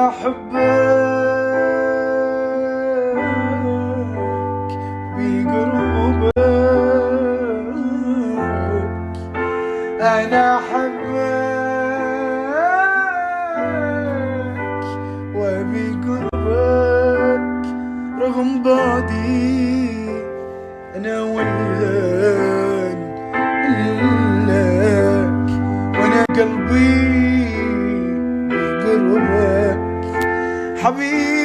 أحبك بقربك، أنا أحبك وبقربك رغم بعدي أنا ولهان لك، وأنا قلبي بقربك حبيبي